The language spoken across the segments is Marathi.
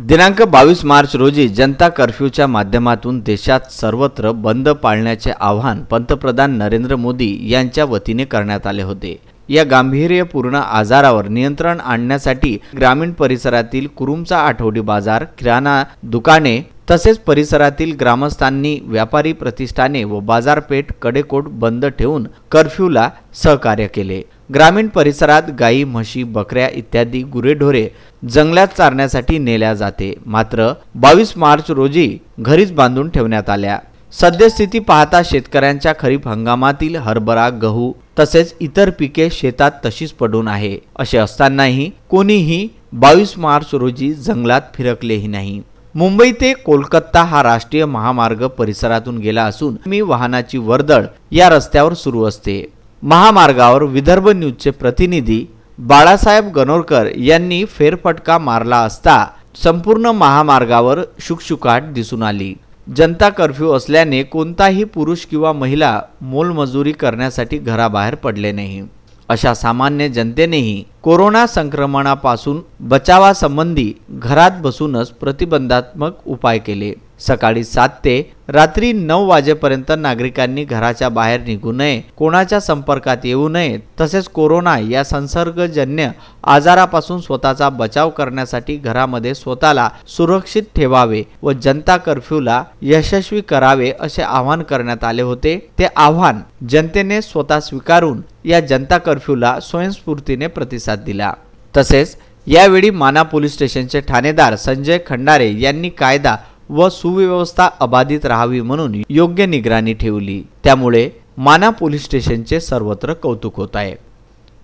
दिनांक 22 मार्च रोजी जनता कर्फ्यूच्या माध्यमातून देशात सर्वत्र बंद पाळण्याचे आवाहन पंतप्रधान नरेंद्र मोदी यांच्या वतीने करण्यात आले होते। या गांभीर्यपूर्ण आजारावर नियंत्रण आणण्यासाठी ग्रामीण परिसरातील कुरुमचा आठवडी बाजार, किराणा दुकाने तसेच परिसरातील ग्रामस्थांनी व्यापारी प्रतिष्ठाने व बाजारपेठ कडेकोट बंद ठेवून कर्फ्यूला सहकार्य केले। ग्रामीण परिसरात गायी, म्हशी, बकऱ्या इत्यादी गुरेढोरे जंगलात चारण्यासाठी नेल्या जाते, मात्र 22 मार्च रोजी घरीच बांधून ठेवण्यात आल्या। सद्यस्थिती पाहता शेतकऱ्यांच्या खरीप हंगामातील हरभरा, गहू तसेच इतर पिके शेतात तशीच पडून आहे। असे असतानाही कोणीही 22 मार्च रोजी जंगलात फिरकलेही नाही। मुंबई ते कोलकाता हा राष्ट्रीय महामार्ग परिसरातून गेला असून वाहनाची वर्दळ या रस्त्यावर सुरू असते। महामार्गावर विदर्भ न्यूजचे प्रतिनिधी बाळासाहेब गणोरकर यांनी फेरफटका मारला असता संपूर्ण महामार्गावर शुकशुकाट दिसून आली। जनता कर्फ्यू असल्याने कोणताही पुरुष किंवा महिला मोलमजुरी करण्यासाठी घराबाहेर पडले नाही। अशा सामान्य जनतेनेही कोरोना संक्रमणापासून बचावासंबंधी घरात बसूनच प्रतिबंधात्मक उपाय केले। सकाळी 7 ते रात्री 9 वाजेपर्यंत नागरिकांनी घराच्या बाहेर निघू नये, कोणाच्या संपर्कात येऊ नये, तसेच कोरोना या संसर्गजन्य आजारापासून स्वतःचा बचाव करण्यासाठी घरामध्ये स्वतःला सुरक्षित ठेवावे व जनता कर्फ्यूला यशस्वी करावे असे आवाहन करण्यात आले होते। ते आवाहन जनतेने स्वतः स्वीकारून या जनता कर्फ्यूला स्वयंस्फूर्तीने प्रतिसाद दिला। तसेच यावेळी माना पोलीस स्टेशनचे ठाणेदार संजय खंडारे यांनी कायदा व सुव्यवस्था अबाधित राहावी म्हणून योग्य निगराणी ठेवली। त्यामुळे माना पोलीस स्टेशनचे सर्वत्र कौतुक होत आहे।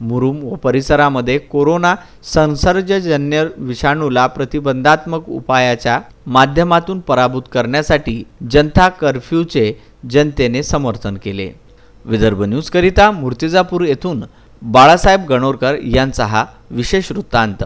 मुरुम व परिसरामध्ये कोरोना संसर्गजन्य विषाणूला प्रतिबंधात्मक उपायाच्या माध्यमातून पराभूत करण्यासाठी जनता कर्फ्यूचे जनतेने समर्थन केले। विदर्भ न्यूज करिता मूर्तिजापूर येथून बाळासाहेब गणोरकर यांचा हा विशेष वृत्तांत।